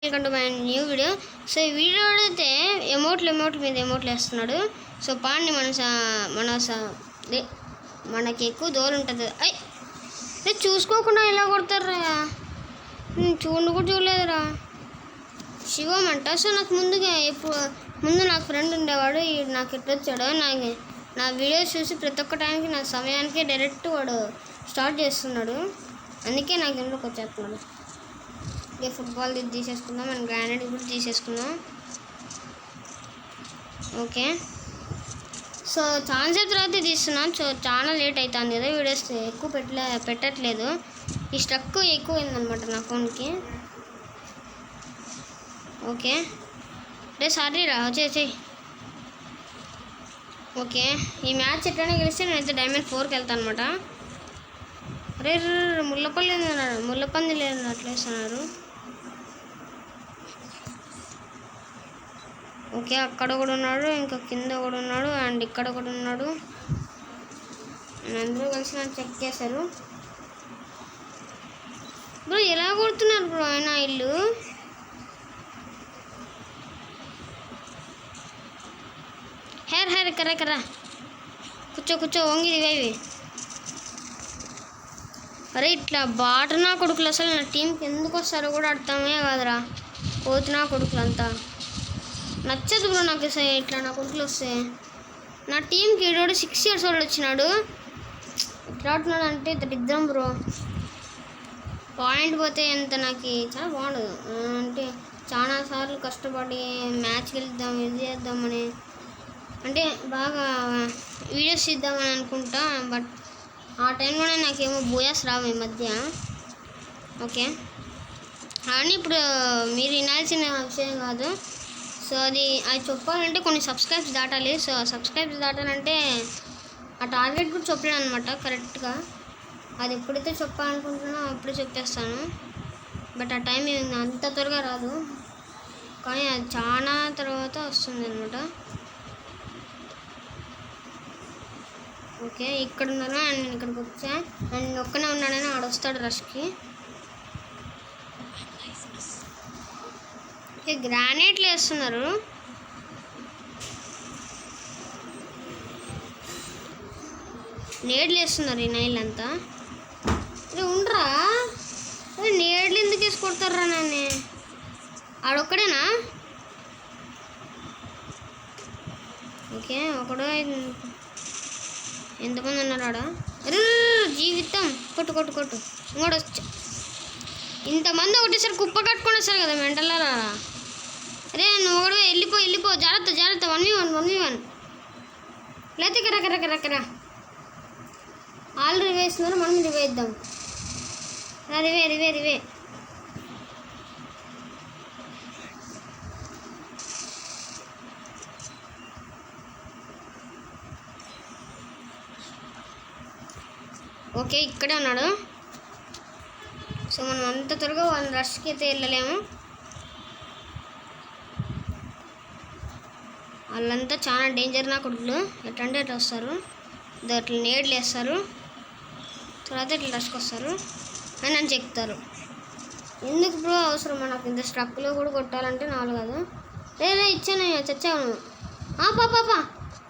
Welcome to my new video. So ఈ video అయితే ఎమోట్లు మీద ఎమోట్లు వేస్తున్నాడు. సో పాండి మనకి ఎక్కువ దూరం ఉంటుంది. అయ్యి చూసుకోకుండా ఇలా కొడతారా? చూడు కూడా చూడలేదురా. శివం అంట. సో నాకు ముందు నాకు ఫ్రెండ్ ఉండేవాడు. నాకు ఎట్లా వచ్చాడు, నా వీడియోస్ చూసి ప్రతి ఒక్క టైంకి నా సమయానికి డైరెక్ట్ వాడు స్టార్ట్ చేస్తున్నాడు. అందుకే నాకు ఎందుకు వచ్చేస్తున్నాడు. ఇక ఫుట్బాల్ తీసేసుకుందాం అండ్ గ్రానైట్ కూడా తీసేసుకుందాం. ఓకే, సో చాలా సేపు తర్వాత తీస్తున్నాం. సో చాలా లేట్ అవుతుంది కదా, వీడియోస్ ఎక్కువ పెట్టట్లేదు. ఈ స్ట్రక్ ఎక్కువ అయిందనమాట నా ఫోన్కి. ఓకే రే సారీ రా వచ్చేసి. ఓకే, ఈ మ్యాచ్ ఎట్లయినా గెలిస్తే నేనైతే డైమండ్ 4కి వెళ్తాను అనమాట. రే ముల్లపల్లి లేదు అట్లేస్తున్నారు. ఓకే, అక్కడ కూడా ఉన్నాడు, ఇంకా కింద కూడా ఉన్నాడు, అండ్ ఇక్కడ కూడా ఉన్నాడు. అందరూ కలిసి నన్ను చెక్ చేశారు. బ్రో ఎలా కొడుతున్నారు బ్రో ఆయన ఇల్లు? హెర్ కర్రా కూర్చో వంగి ఇవేవి. అరే ఇట్లా బాటనా కొడుకులు అసలు నా టీంకి ఎందుకు వస్తారో కూడా అర్థమే కాదురా. పోతున్నా కొడుకులు అంతా నచ్చదు బ్రో నాకు. ఇట్లా నా కొడుకులు వస్తే నా టీంకి ఈడోడు 6 years ఓల్డ్ వచ్చినాడు. ఇట్లా ఆడుతున్నాడు అంటే ఇద్దరం బ్రో. పాయింట్ పోతే ఎంత నాకు చాలా బాగుండదు. అంటే చాలా సార్లు కష్టపడి మ్యాచ్ గెలుద్దాం, ఇది చేద్దామని, అంటే బాగా వీడియోస్ ఇద్దామని అనుకుంటా. బట్ ఆ టైంలోనే నాకేమో బోయాస్ రావు ఈ మధ్య. ఓకే, కానీ ఇప్పుడు మీరు వినాల్సిన విషయం కాదు. సో అది చెప్పాలంటే కొన్ని సబ్స్క్రైబ్స్ దాటాలి. సో సబ్స్క్రైబ్స్ దాటాలంటే ఆ టార్గెట్ కూడా చెప్పలేను అనమాట కరెక్ట్గా. అది ఎప్పుడైతే చెప్పాలనుకుంటున్నానో అప్పుడు చెప్పేస్తాను. బట్ ఆ టైం అంత త్వరగా రాదు, కానీ అది చాలా తర్వాత వస్తుంది అనమాట. ఓకే, ఇక్కడ ఉన్నాను అండ్ నేను ఇక్కడికి వచ్చా. అండ్ ఒక్కనే ఉన్నాడని ఆడొస్తాడు రష్కి. గ్రానైట్లు వేస్తున్నారు. నేడ్లు వేస్తున్నారు ఈ నైళ్ళు అంతా. ఉండరా నేడ్లు ఎందుకు వేసి కొడతారా నన్ను? ఆడొక్కడేనా? ఓకే, ఒకడు ఎంతమంది ఉన్నారు ఆడ? జీవితం కొట్టు ఇంకోటి వచ్చా. ఇంతమంది ఒకటేసారి కుప్ప కట్టుకొని వస్తారు కదా మెంటల్లారా. అరే నువ్వు ఒకడు వెళ్ళిపో జాగ్రత్త 1v1 లేకపోతే కరా ఆల్ రివేస్తున్నారు, మనం రివేద్దాం. రివే ఓకే, ఇక్కడే ఉన్నాడు. సో మనం అంత త్వరగా వాళ్ళ రష్కి అయితే వెళ్ళలేము. వాళ్ళంతా చాలా డేంజర్ నా కొడుకులు. ఎట్లంటే అట్లా వస్తారు, అట్లా నేడ్లు వేస్తారు, తర్వాత ఇట్లా రష్కి వస్తారు అని నన్ను చెప్తారు. ఎందుకు బ్రో అవసరం నాకు ఇంత స్ట్రక్లో కూడా కొట్టాలంటే 4 కాదు. రే ఇచ్చాను, చచ్చావు నువ్వు. పాపా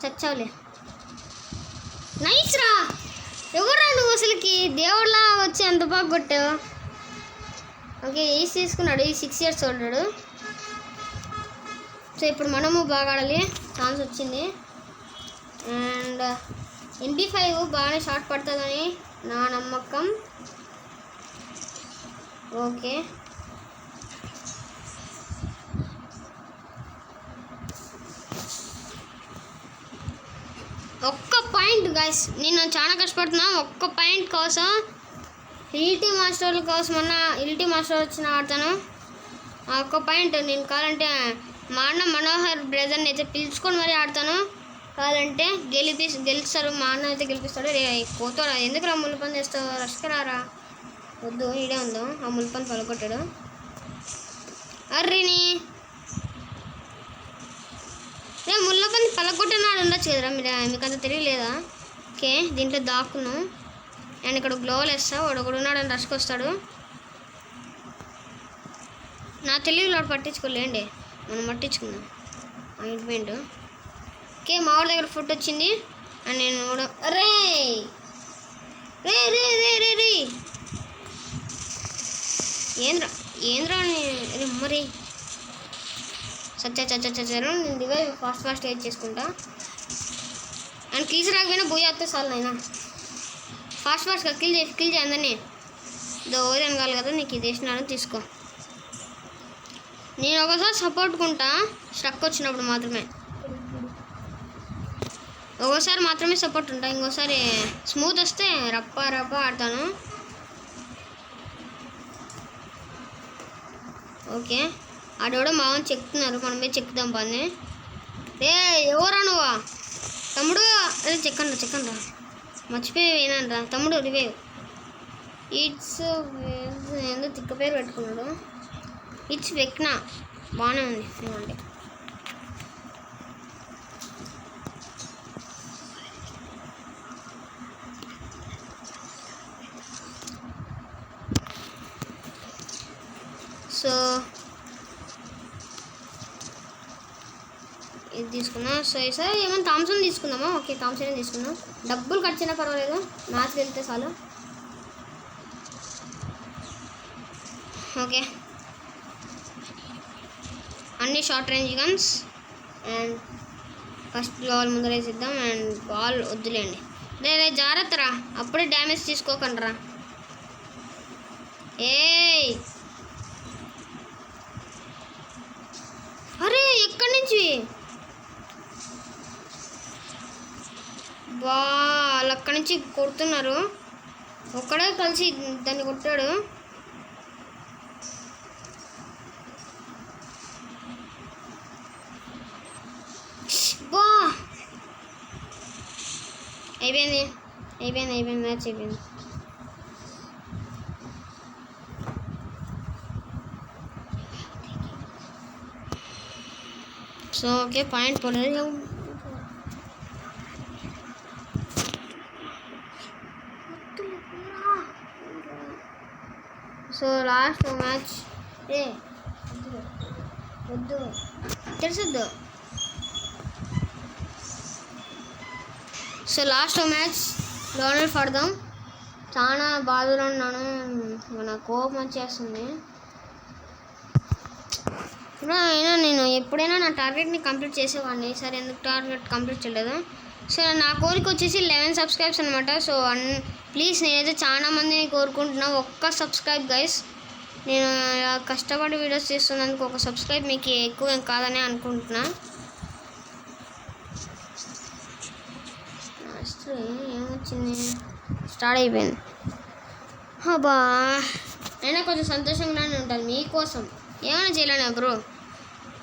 చచ్చావులే. నైస్ రా. ఎవరా నువ్వు అసలుకి? దేవుళ్ళ వచ్చి ఎంత బాగా కొట్టావు. ఓకే, ఏసి తీసుకున్నాడు. ఈ 6 years ఓల్డ్. సో ఇప్పుడు మనము బాగా ఆడాలి, ఛాన్స్ వచ్చింది. అండ్ MP5 బాగానే షార్ట్ పడుతుందని నా నమ్మకం. ఓకే, ఒక్క పాయింట్ గైస్, నేను చాలా కష్టపడుతున్నా ఒక్క పాయింట్ కోసం. ఇల్టీ మాస్టర్ల కోసం ఇల్టీ మాస్టర్ వచ్చిన ఆడతాను. ఆ ఒక్క పాయింట్ నేను కావాలంటే మా అన్న మనోహర్ బ్రదర్ని అయితే పిలుచుకొని మరీ ఆడతాను. కావాలంటే గెలుస్తారు, మా అన్న అయితే గెలిపిస్తాడు. పోతాడు ఎందుకు రా ముళ్ళపని చేస్తావు? రష్కి రారా. వద్దు, ఈడే ఉందాం. ఆ ముళ్ళపని పలకొట్టాడు. అర్రీని ముళ్ళపని పలకొట్టినాడు ఉండొచ్చు కదరా. మీకు అంత తెలియలేదా? ఓకే, దీంట్లో దాక్కున్నాం. అండ్ ఇక్కడ గ్లోవల్ వేస్తా. వాడు ఒకడు ఉన్నాడని రష్కి వస్తాడు. నా తెలివిలో పట్టించుకోలేండి, మనం పట్టించుకుందాం. Ointment okay. మా వాళ్ళ దగ్గర ఫుడ్ వచ్చింది అండ్ నేను కూడా రే రే రే రే రే రే ఏంద్రా మరి సచ్చారు. నేను దివే ఫాస్ట్ ఏడ్ చేసుకుంటా. అండ్ కిల్స్ రాకపోయినా బోయ్ వస్తే చాలు అయినా ఫాస్ట్గా కిల్ చేయి అందరినీ. ఓవర్ అనగాలి కదా, నీకు ఇది వేసినాను తీసుకో. నేను ఒకసారి సపోర్ట్కుంటా స్ట్రక్ వచ్చినప్పుడు మాత్రమే, ఒకసారి మాత్రమే సపోర్ట్ ఉంటా, ఇంకోసారి స్మూత్ వస్తే రప్ప ఆడతాను. ఓకే ఆడోడ మామని చెక్తున్నారు, మనం పోయి చెక్కుదాం పని. రే ఎవరా నువ్వా తమ్ముడు? అదే చెక్కండ్రా మర్చిపోయినానరా తమ్ముడు. రివేవ్ ఇట్స్ ఏందో తిక్క పేరు పెట్టుకున్నాడు. ఇట్స్ వెక్నా బాగానే ఉంది ఏమంటే. సో ఇది తీసుకున్నాం. సో ఈసారి ఏమైనా థామ్సన్ తీసుకుందామా? ఓకే థామ్సన్ తీసుకుందాం. డబ్బులు ఖర్చైనా పర్వాలేదు, మ్యాచ్ వెళ్తే చాలు. ఓకే అన్ని short range guns and first ball ముందరేసిద్దాం. అండ్ బాల్ వద్దులేండి. రే జాగ్రత్తరా, అప్పుడే డ్యామేజ్ తీసుకోకండిరా. ఏయ్ అరే ఎక్కడి నుంచి వాళ్ళు అక్కడి నుంచి కొడుతున్నారు. ఒక్కడే కలిసి దాన్ని కొట్టాడు. బా అయిపోయింది మ్యాచ్ అయిపోయింది. సో ఓకే పాయింట్ పోలేదు. సో లాస్ట్ మ్యాచ్ వద్దు తెలుసుద్దు. సో లాస్ట్ మ్యాచ్ డోనల్డ్ పడదాం. చాలా బాధలో ఉన్నాను, మన కోపం వచ్చేస్తుంది. అయినా నేను ఎప్పుడైనా నా టార్గెట్ని కంప్లీట్ చేసేవాడిని, సరే ఎందుకు టార్గెట్ కంప్లీట్ చేయలేదు. సో నా కోరిక వచ్చేసి 11 సబ్స్క్రైబ్స్ అనమాట. సో ప్లీజ్ నేనైతే చాలా మందిని కోరుకుంటున్నా, ఒక్క సబ్స్క్రైబ్ గైస్. నేను కష్టపడి వీడియోస్ చేస్తున్నందుకు ఒక సబ్స్క్రైబ్ మీకు ఎక్కువ ఏం కాదని అనుకుంటున్నా. ఏమొచ్చింది స్టార్ట్ అయిపోయింది. అబ్బా అయినా కొంచెం సంతోషంగానే ఉంటాను మీకోసం. ఏమైనా చేయలేనా బ్రో,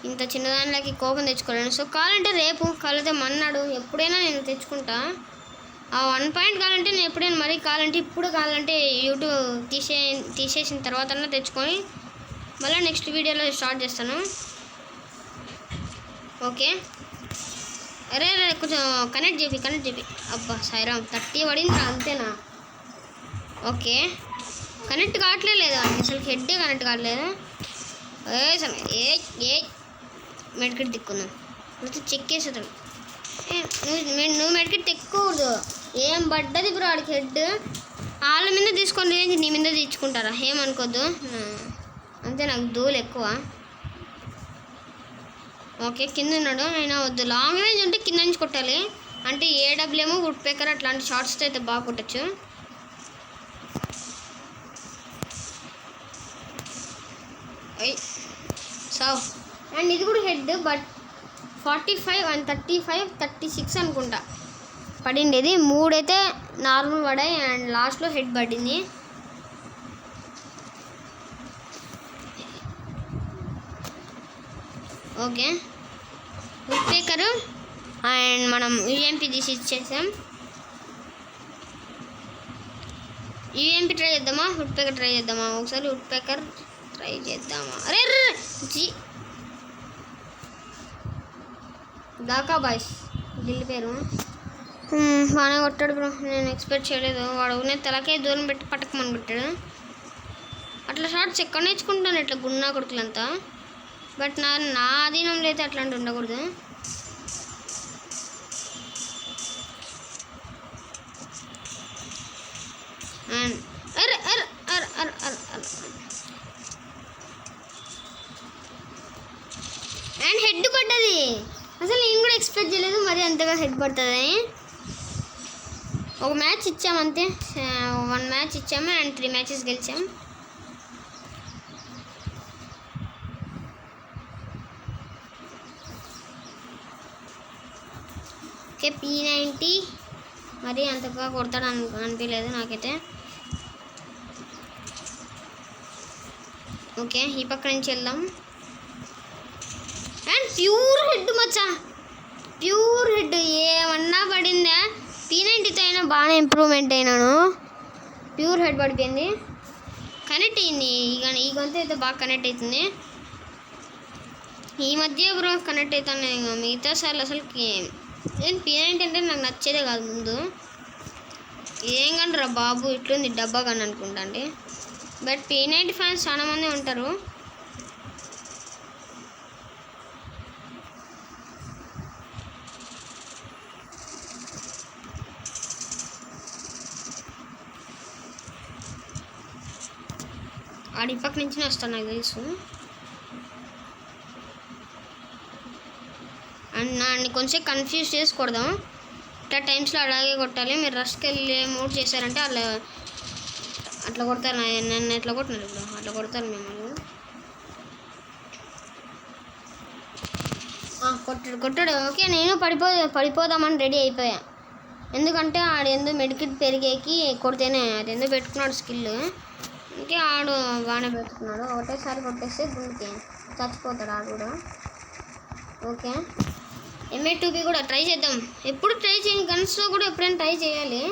ఇంత చిన్నదానిలోకి కోపం తెచ్చుకోలేను. సో కావాలంటే రేపు కావాలంటే మన్నాడు ఎప్పుడైనా నేను తెచ్చుకుంటా. ఆ 1 పాయింట్ కావాలంటే నేను ఎప్పుడైనా మరీ కావాలంటే ఇప్పుడు కావాలంటే యూట్యూబ్ తీసేసిన తర్వాత తెచ్చుకొని మళ్ళీ నెక్స్ట్ వీడియోలో స్టార్ట్ చేస్తాను. ఓకే అరే కొంచెం కనెక్ట్ చేపి. అబ్బా సాయిరామ్ 30 పడింది అంతేనా? ఓకే కనెక్ట్ కావట్లేదు అసలు, హెడ్డే కనెక్ట్ కావట్లేదు. ఏ మెడికెట్ తిక్కుందాం, చెక్ చేసేదాడు. నువ్వు మెడికెట్ తెక్కకూడదు. ఏం పడ్డది బ్రో ఆడికి హెడ్. వాళ్ళ మీద తీసుకొని నీ మీద తెచ్చుకుంటారా? ఏమనుకోద్దు అంతే, నాకు దూలు ఎక్కువ. ఓకే కింద ఉన్నాడు, అయినా వద్దు. లాంగ్ రేంజ్ ఉంటే కింద నుంచి కొట్టాలి. అంటే ఏడబ్ల్యూఎమో వుడ్ పేకర్ అట్లాంటి షార్ట్స్తో అయితే బాగా కొట్టచ్చు. సో అండ్ ఇది కూడా హెడ్, బట్ 45 అండ్ 35 36 అనుకుంటా పడిండేది. 3 అయితే నార్మల్ పడాయి అండ్ లాస్ట్లో హెడ్ పడింది. ఓకే వుడ్ పేకరు అండ్ మనం యూఎంపీ తీసి ఇచ్చేసాం. యూఎంపీ ట్రై చేద్దామా, వుడ్ పేకర్ ట్రై చేద్దామా? ఒకసారి వుడ్ పేకర్ ట్రై చేద్దామా? అరే జీ దాకా బాయ్స్ ఢిల్లీ పేరు బాగానే కొట్టాడు బ్రో. నేను ఎక్స్పెక్ట్ చేయలేదు, వాడు నేను తలకే దూరం పెట్టి పట్టకమని పెట్టాడు. అట్లా ఇట్లా షార్ట్స్ ఎక్కడ నేర్చుకుంటాను ఇట్లా గున్నా కొడుకులంతా. బట్ నా అధీనంలో అయితే అట్లాంటి ఉండకూడదు. అండ్ అరే అరే అరే అరే అరే అరే అండ్ హెడ్ పడ్డది. అసలు నేను కూడా ఎక్స్పెక్ట్ చేయలేదు మరి అంతగా హెడ్ పడుతుంది. ఒక మ్యాచ్ ఇచ్చాము అంతే, 1 మ్యాచ్ ఇచ్చాము అండ్ 3 మ్యాచెస్ గెలిచాం. ఓకే P90 మరి అంతగా కొడతాడు అనిపించలేదు నాకైతే. ఓకే ఈ పక్క నుంచి వెళ్దాం. And pure head Maccha, pure head ఏమన్నా పడిందా. P90తో అయినా బాగానే ఇంప్రూవ్మెంట్ అయినాను. ప్యూర్ హెడ్ పడిపోయింది, కనెక్ట్ అయింది. ఈ గొంతు అయితే బాగా కనెక్ట్ అవుతుంది ఈ మధ్య బ్రో. కనెక్ట్ అవుతాను మిగతా సార్లు అసలుకి. నేను P90 అంటే నాకు నచ్చేదే కాదు ముందు. ఏం కంటారా బాబు ఇట్లుంది డబ్బా కానీ అనుకుంటా అండి. బట్ P90 ఫ్యాన్స్ చాలా మంది ఉంటారు. ఆడి పక్క నుంచి వస్తాను నాకు తెలుసు. అండ్ నన్ను కొంచెం కన్ఫ్యూజ్ చేసి కొడదాం. ఇట్లా టైమ్స్లో అలాగే కొట్టాలి. మీరు రష్కి వెళ్ళి మూవ్ చేశారంటే అట్లా కొడతారు. నన్ను ఎట్లా కొట్టినారు ఇప్పుడు అట్లా కొడతారు మిమ్మల్ని. కొట్టాడు. ఓకే నేను పడిపోదామని రెడీ అయిపోయా. ఎందుకంటే ఆడెందో మెడికిట్ పెరిగేకి కొడితేనే అదెందో పెట్టుకున్నాడు స్కిల్. ఇంకే ఆడు బాగానే పెట్టుకున్నాడు. ఒకటేసారి కొట్టేస్తే గుండెకి చచ్చిపోతాడు ఆడు కూడా. ఓకే MA2B కూడా ట్రై చేద్దాం. ఎప్పుడు ట్రై చేయండి, గన్స్లో కూడా ఎప్పుడైనా ట్రై చేయాలి.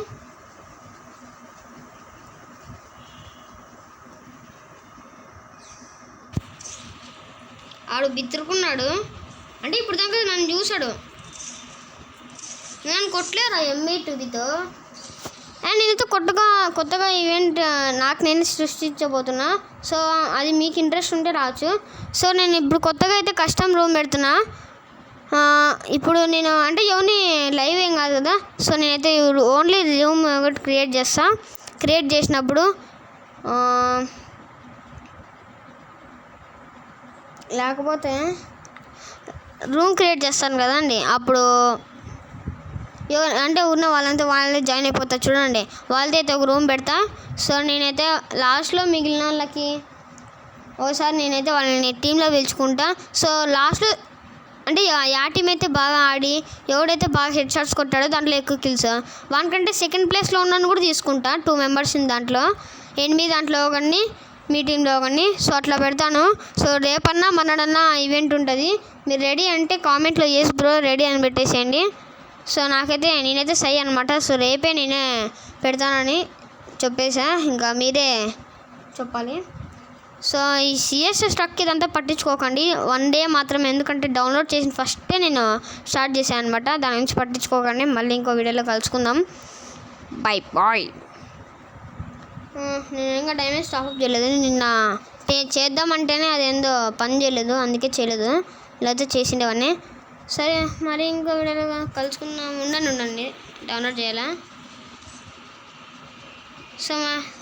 ఆడు బిత్తురుకున్నాడు అంటే ఇప్పుడు దాకా నన్ను చూశాడు. నేను కొట్టలేరా MA2Bతో. అండ్ నేనైతే కొత్తగా ఈవెంట్ నాకు నేను సృష్టించబోతున్నా. సో అది మీకు ఇంట్రెస్ట్ ఉంటే రావచ్చు. సో నేను ఇప్పుడు కొత్తగా అయితే కస్టమ్ రూమ్ పెడుతున్నా. ఇప్పుడు నేను అంటే ఎవరిని లైవ్ ఏం కాదు కదా. సో నేనైతే ఓన్లీ రూమ్ ఒకటి క్రియేట్ చేస్తా. క్రియేట్ చేసినప్పుడు లేకపోతే రూమ్ క్రియేట్ చేస్తాను కదండి, అప్పుడు అంటే ఉన్న వాళ్ళంతా వాళ్ళే జాయిన్ అయిపోతారు చూడండి. వాళ్ళతో అయితే ఒక రూమ్ పెడతా. సో నేనైతే లాస్ట్లో మిగిలిన వాళ్ళకి ఒకసారి నేనైతే వాళ్ళని టీంలో పిలుచుకుంటా. సో లాస్ట్లో అంటే ఆ టీం అయితే బాగా ఆడి ఎవడైతే బాగా హెడ్ షాట్స్ కొట్టాడో దాంట్లో ఎక్కువ కిల్స్ వానికంటే సెకండ్ ప్లేస్లో ఉన్నాను కూడా తీసుకుంటా. 2 మెంబర్స్ని దాంట్లో ఎనిమిది దాంట్లో ఒకరిని మీ టీంలో ఒకరిని. సో అట్లా పెడతాను. సో రేపన్నా మొన్నడన్నా ఈవెంట్ ఉంటుంది. మీరు రెడీ అంటే కామెంట్లో ఎస్ బ్రో రెడీ అని పెట్టేసేయండి. సో నేనైతే సై అనమాట. సో రేపే నేనే పెడతానని చెప్పేసా, ఇంకా మీరే చెప్పాలి. సో ఈ CSS స్ట్రక్ ఇదంతా పట్టించుకోకండి, 1 డే మాత్రమే. ఎందుకంటే డౌన్లోడ్ చేసిన ఫస్టే నేను స్టార్ట్ చేశాను అనమాట. దాని నుంచి పట్టించుకోకండి. మళ్ళీ ఇంకో వీడియోలో కలుసుకుందాం. బాయ్. నేను ఇంకా డైమండ్ స్టాప్అప్ చేయలేదు. నిన్న చేద్దామంటేనే అదేందో పని చేయలేదు, అందుకే చేయలేదు. లేకపోతే చేసిండేవన్నీ. సరే మరి ఇంకో వీడియోలో కలుసుకుందాం. ఉండండి డౌన్లోడ్ చేయాలా. సో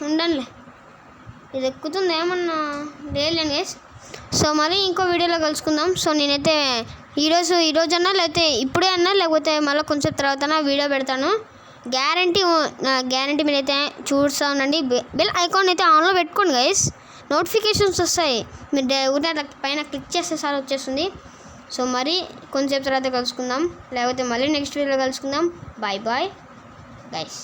ఉండండి, ఇది ఎక్కుతుంది ఏమన్నా లేదులేండి గైస్. సో మరి ఇంకో వీడియోలో కలుసుకుందాం. సో నేనైతే ఈరోజన్నా లేకపోతే ఇప్పుడే అన్నా లేకపోతే మళ్ళీ కొంచెం తర్వాత వీడియో పెడతాను. గ్యారంటీ మీరైతే చూస్తూ ఉండండి. బెల్ ఐకాన్ అయితే ఆన్లో పెట్టుకోండి గైస్, నోటిఫికేషన్స్ వస్తాయి. మీరు పైన క్లిక్ చేస్తే సార్ వచ్చేస్తుంది. సో మరి కొంచెం తర్వాత కలుసుకుందాం, లేకపోతే మళ్ళీ నెక్స్ట్ వీడియోలో కలుసుకుందాం. Bye guys.